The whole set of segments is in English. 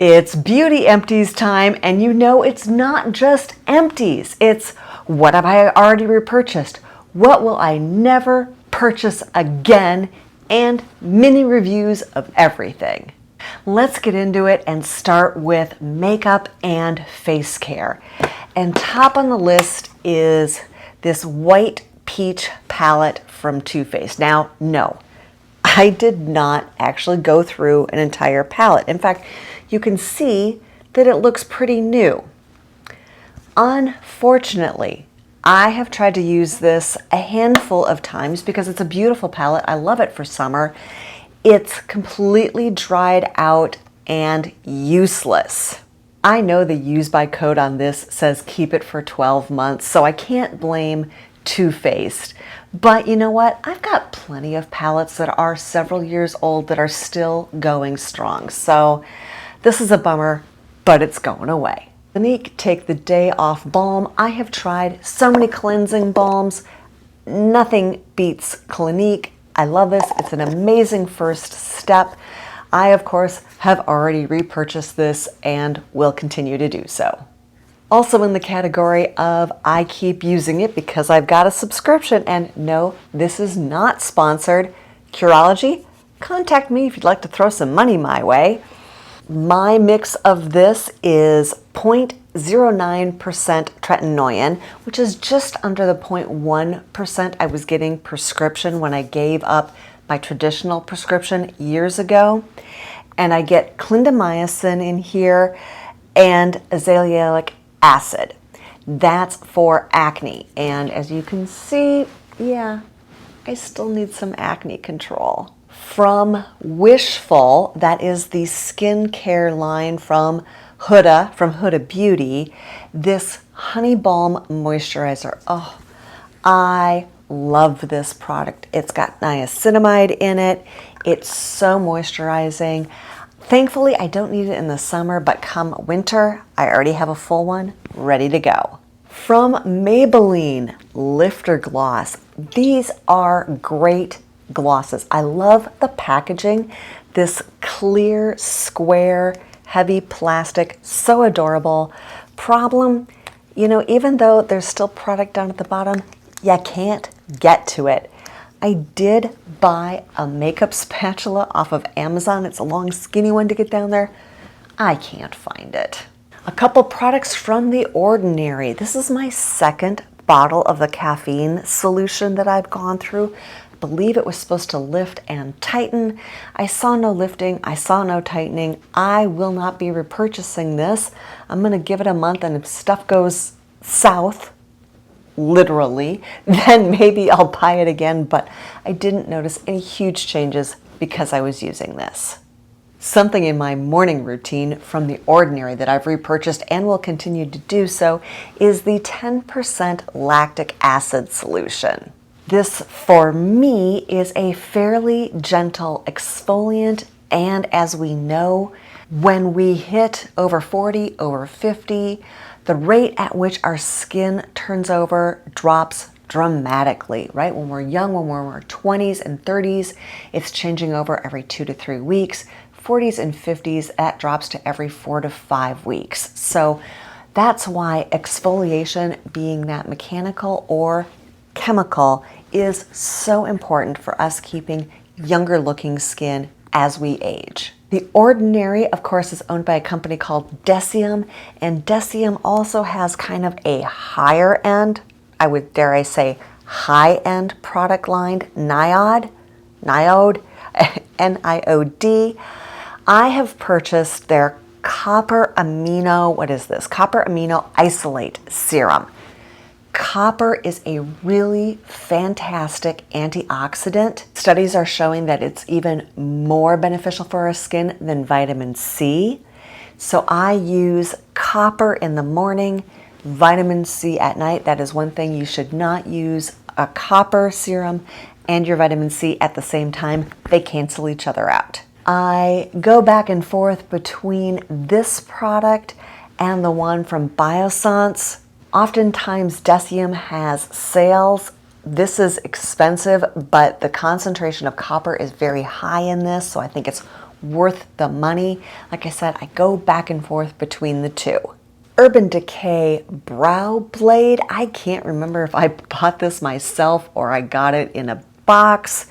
It's beauty empties time, and you know it's not just empties. It's what have I already repurchased? What will I never purchase again? And mini reviews of everything. Let's get into it and start with makeup and face care. And top on the list is this white peach palette from Too Faced. Now, no, I did not actually go through an entire palette. In fact, you can see that it looks pretty new. Unfortunately, I have tried to use this a handful of times because it's a beautiful palette. I love it for summer. It's completely dried out and useless. I know the use by code on this says keep it for 12 months, so I can't blame Too Faced. But you know what? I've got plenty of palettes that are several years old that are still going strong. So this is a bummer, but it's going away. Clinique Take the Day Off Balm. I have tried so many cleansing balms. Nothing beats Clinique. I love this. It's an amazing first step. I, of course, have already repurchased this and will continue to do so. Also in the category of I keep using it because I've got a subscription, and no, this is not sponsored. Curology, contact me if you'd like to throw some money my way. My mix of this is 0.09% tretinoin, which is just under the 0.1% I was getting prescription when I gave up my traditional prescription years ago. And I get clindamycin in here and azelaic acid. That's for acne. And as you can see, yeah, I still need some acne control. From Wishful, that is the skincare line from Huda Beauty, this Honey Balm Moisturizer. Oh, I love this product. It's got niacinamide in it. It's so moisturizing. Thankfully, I don't need it in the summer, but come winter, I already have a full one ready to go. From Maybelline Lifter Gloss. These are great glosses. I love the packaging. This clear, square, heavy plastic, so adorable. Problem, you know, even though there's still product down at the bottom, you can't get to it. I did buy a makeup spatula off of Amazon. It's a long, skinny one to get down there. I can't find it. A couple products from The Ordinary. This is my second bottle of the caffeine solution that I've gone through. I believe it was supposed to lift and tighten. I saw no lifting. I saw no tightening. I will not be repurchasing this. I'm going to give it a month, and if stuff goes south, literally, then maybe I'll buy it again, but I didn't notice any huge changes because I was using this. Something in my morning routine from The Ordinary that I've repurchased and will continue to do so is the 10% lactic acid solution. This, for me, is a fairly gentle exfoliant, and as we know, when we hit over 40, over 50, the rate at which our skin turns over drops dramatically, right? When we're young, when we're in our 20s and 30s, it's changing over every 2 to 3 weeks. 40s and 50s, that drops to every 4 to 5 weeks. So that's why exfoliation, being that mechanical or chemical, is so important for us keeping younger looking skin as we age. The Ordinary, of course, is owned by a company called Deciem, and Deciem also has kind of a higher end, I would dare I say high-end product line, Niod, N-I-O-D. I have purchased their Copper Amino Isolate Serum. Copper is a really fantastic antioxidant. Studies are showing that it's even more beneficial for our skin than vitamin C. So I use copper in the morning, vitamin C at night. That is one thing you should not use a copper serum and your vitamin C at the same time. They cancel each other out. I go back and forth between this product and the one from Biossance. Oftentimes Deciem has sales. This is expensive, but the concentration of copper is very high in this, so I think it's worth the money. Like I said, I go back and forth between the two. Urban Decay Brow Blade. I can't remember if I bought this myself or I got it in a box.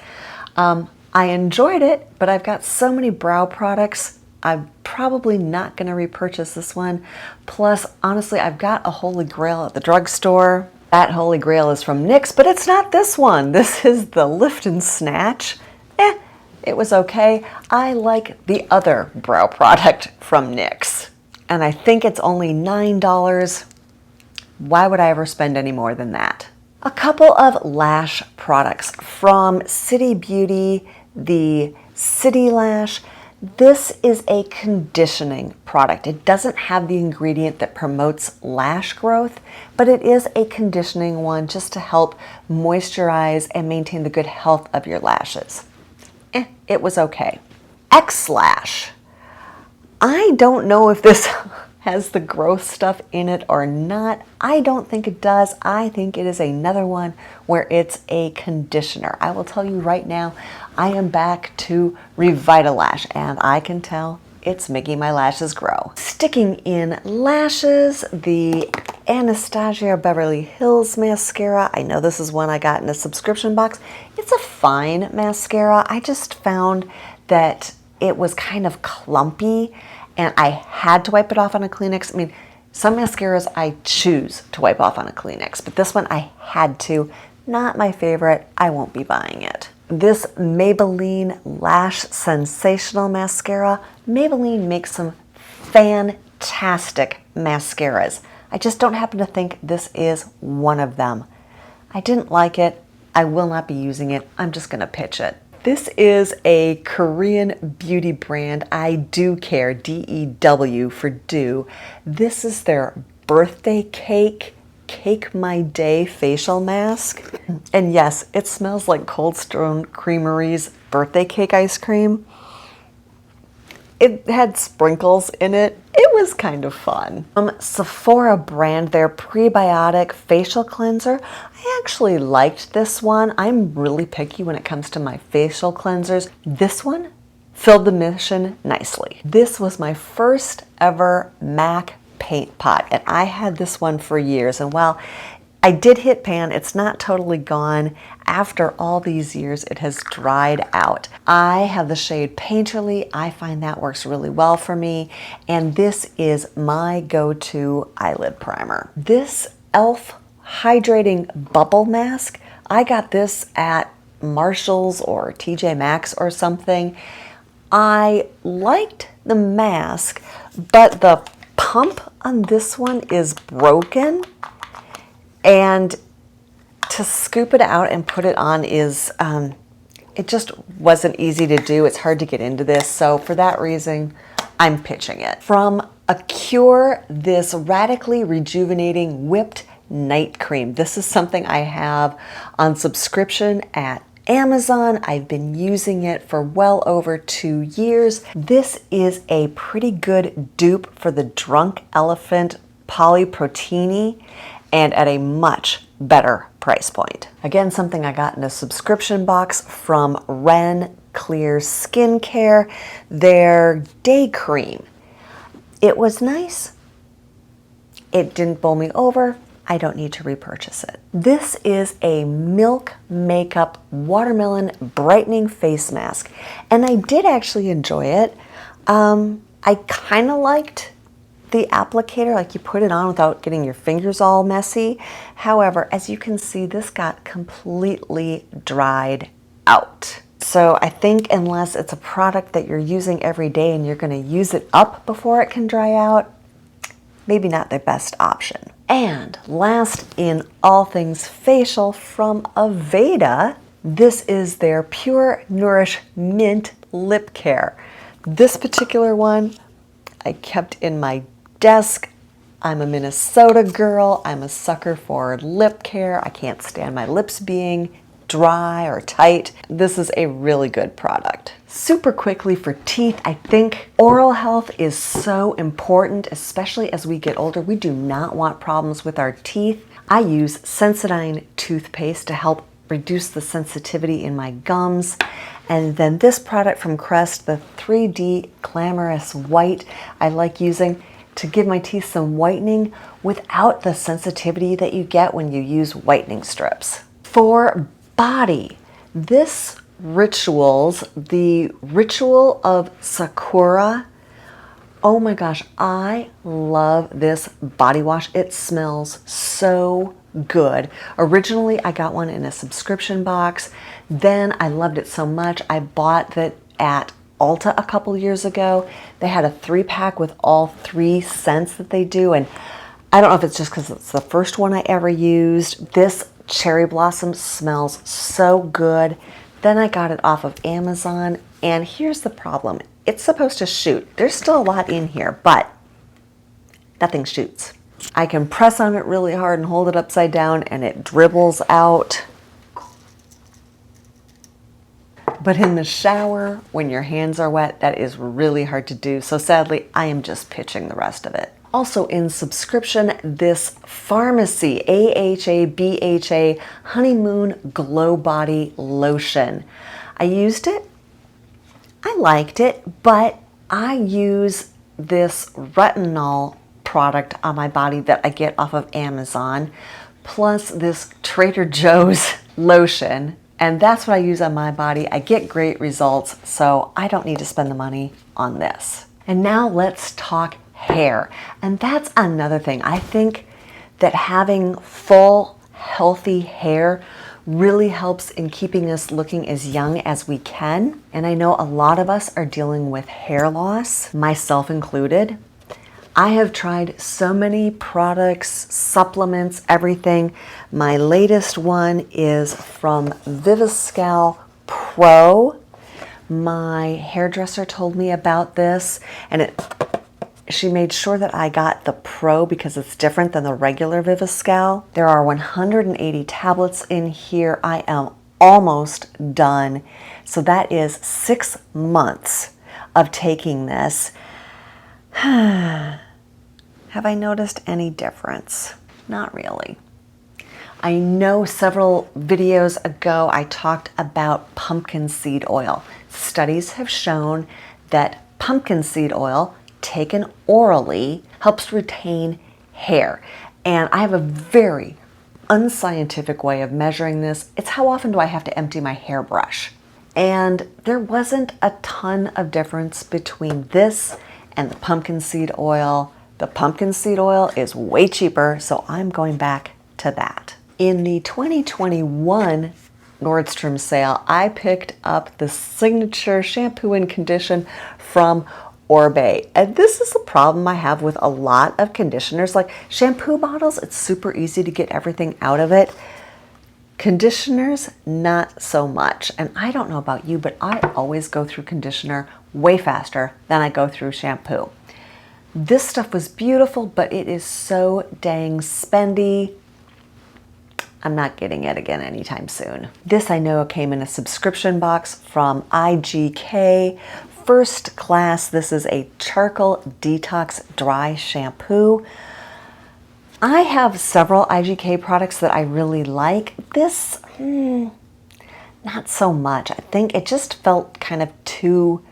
I enjoyed it, but I've got so many brow products, I'm probably not going to repurchase this one. Plus, honestly, I've got a Holy Grail at the drugstore. That Holy Grail is from NYX, but it's not this one. This is the Lift and Snatch. It was okay. I like the other brow product from NYX. And I think it's only $9. Why would I ever spend any more than that? A couple of lash products from City Beauty, the City Lash. This is a conditioning product. It doesn't have the ingredient that promotes lash growth, but it is a conditioning one just to help moisturize and maintain the good health of your lashes. It was okay. X-Lash. I don't know if this has the growth stuff in it or not. I don't think it does. I think it is another one where it's a conditioner. I will tell you right now, I am back to Revitalash, and I can tell it's making my lashes grow. Sticking in lashes, the Anastasia Beverly Hills mascara. I know this is one I got in a subscription box. It's a fine mascara. I just found that it was kind of clumpy and I had to wipe it off on a Kleenex. I mean, some mascaras I choose to wipe off on a Kleenex, but this one I had to. Not my favorite. I won't be buying it. This Maybelline Lash Sensational Mascara. Maybelline makes some fantastic mascaras. I just don't happen to think this is one of them. I didn't like it. I will not be using it. I'm just gonna pitch it. This is a Korean beauty brand, I Do Care, D-E-W for do. This is their birthday cake, Cake My Day facial mask. And yes, it smells like Cold Stone Creamery's birthday cake ice cream. It had sprinkles in it. It was kind of fun. Sephora brand, their prebiotic facial cleanser. I actually liked this one. I'm really picky when it comes to my facial cleansers. This one filled the mission nicely. This was my first ever MAC paint pot, and I had this one for years. And while I did hit pan, it's not totally gone. After all these years, it has dried out. I have the shade Painterly. I find that works really well for me. And this is my go-to eyelid primer. This e.l.f. Hydrating Bubble Mask. I got this at Marshall's or TJ Maxx or something. I liked the mask, but the pump on this one is broken. And to scoop it out and put it on is, it just wasn't easy to do. It's hard to get into this. So for that reason, I'm pitching it. From Acure, this Radically Rejuvenating Whipped Night Cream. This is something I have on subscription at Amazon. I've been using it for well over 2 years. This is a pretty good dupe for the Drunk Elephant Polyproteiny, and at a much better price point. Again, something I got in a subscription box from Ren Clear Skincare, their day cream. It was nice. It didn't bowl me over. I don't need to repurchase it. This is a Milk Makeup Watermelon Brightening Face Mask, and I did actually enjoy it. I kind of liked the applicator, like you put it on without getting your fingers all messy. However, as you can see, this got completely dried out. So I think unless it's a product that you're using every day and you're gonna use it up before it can dry out, maybe not the best option. And last in all things facial from Aveda, this is their Pure Nourish Mint Lip Care. This particular one I kept in my desk. I'm a Minnesota girl. I'm a sucker for lip care. I can't stand my lips being dry or tight. This is a really good product. Super quickly for teeth, I think oral health is so important, especially as we get older. We do not want problems with our teeth. I use Sensodyne toothpaste to help reduce the sensitivity in my gums. And then this product from Crest, the 3D Glamorous White, I like using to give my teeth some whitening without the sensitivity that you get when you use whitening strips. For body, this Rituals, the Ritual of Sakura. Oh my gosh, I love this body wash. It smells so good. Originally, I got one in a subscription box. Then I loved it so much, I bought it at Ulta a couple years ago. They had a 3-pack with all 3 scents that they do. And I don't know if it's just because it's the first one I ever used. This cherry blossom smells so good. Then I got it off of Amazon, and here's the problem. It's supposed to shoot. There's still a lot in here, but nothing shoots. I can press on it really hard and hold it upside down, and it dribbles out. But in the shower, when your hands are wet, that is really hard to do. So sadly, I am just pitching the rest of it. Also in subscription, this Pharmacy AHA BHA Honeymoon Glow Body Lotion. I used it. I liked it, but I use this retinol product on my body that I get off of Amazon, plus this Trader Joe's lotion, and that's what I use on my body. I get great results, so I don't need to spend the money on this. And now let's talk hair. And that's another thing. I think that having full, healthy hair really helps in keeping us looking as young as we can. And I know a lot of us are dealing with hair loss, myself included. I have tried so many products, supplements, everything. My latest one is from Viviscal Pro. My hairdresser told me about this, and she made sure that I got the Pro because it's different than the regular Viviscal. There are 180 tablets in here. I am almost done. So that is 6 months of taking this. Have I noticed any difference? Not really. I know several videos ago I talked about pumpkin seed oil. Studies have shown that pumpkin seed oil taken orally helps retain hair. And I have a very unscientific way of measuring this. It's how often do I have to empty my hairbrush? And there wasn't a ton of difference between this and the pumpkin seed oil. The pumpkin seed oil is way cheaper, so I'm going back to that. In the 2021 Nordstrom sale, I picked up the Signature Shampoo and Condition from Orbe. And this is a problem I have with a lot of conditioners. Like shampoo bottles, it's super easy to get everything out of it. Conditioners, not so much. And I don't know about you, but I always go through conditioner way faster than I go through shampoo. This stuff was beautiful, but it is so dang spendy. I'm not getting it again anytime soon. This I know came in a subscription box from IGK. First Class, this is a charcoal detox dry shampoo. I have several IGK products that I really like. This, not so much. I think it just felt kind of too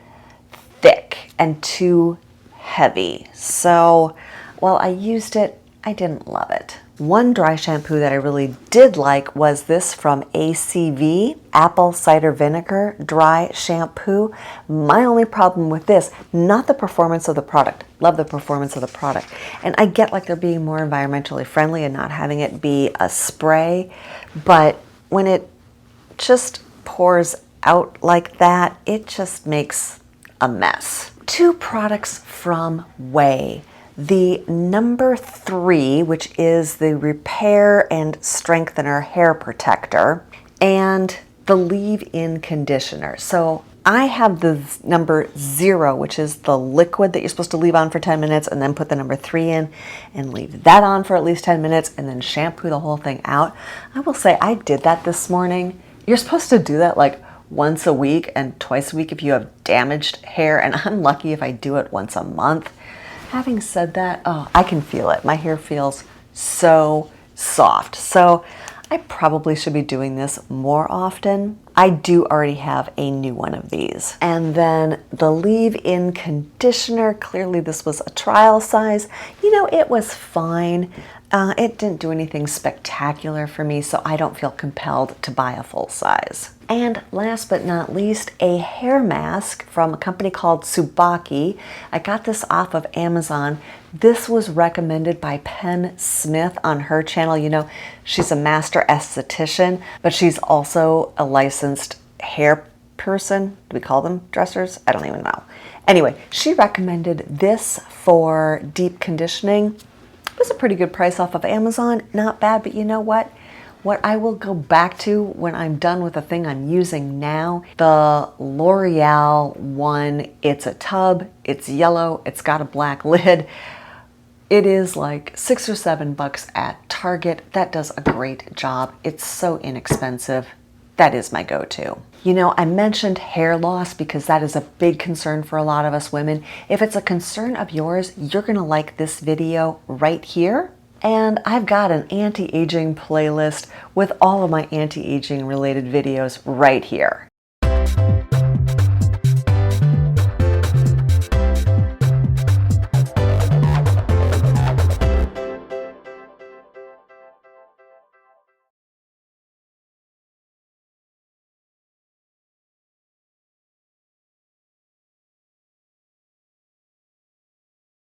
thick and too heavy. So while I used it, I didn't love it. One dry shampoo that I really did like was this from ACV, Apple Cider Vinegar Dry Shampoo. My only problem with this, not the performance of the product. Love the performance of the product. And I get like they're being more environmentally friendly and not having it be a spray. But when it just pours out like that, it just makes a mess. 2 products from Way. The number 3, which is the Repair and Strengthener Hair Protector, and the Leave-In Conditioner. So I have the number 0, which is the liquid that you're supposed to leave on for 10 minutes and then put the number 3 in and leave that on for at least 10 minutes and then shampoo the whole thing out. I will say I did that this morning. You're supposed to do that like once a week and twice a week if you have damaged hair, and I'm lucky if I do it once a month. Having said that, oh, I can feel it. My hair feels so soft. So I probably should be doing this more often. I do already have a new one of these. And then the leave-in conditioner, clearly this was a trial size. You know, it was fine. It didn't do anything spectacular for me, so I don't feel compelled to buy a full size. And last but not least, a hair mask from a company called Tsubaki. I got this off of Amazon. This was recommended by Penn Smith on her channel. You know, she's a master esthetician, but she's also a licensed hair person. Do we call them dressers? I don't even know. Anyway, she recommended this for deep conditioning. It was a pretty good price off of Amazon. Not bad, but you know what? What I will go back to when I'm done with the thing I'm using now, the L'Oreal one, it's a tub, it's yellow, it's got a black lid. It is like $6 or $7 at Target. That does a great job. It's so inexpensive. That is my go-to. You know, I mentioned hair loss because that is a big concern for a lot of us women. If it's a concern of yours, you're gonna like this video right here. And I've got an anti-aging playlist with all of my anti-aging related videos right here.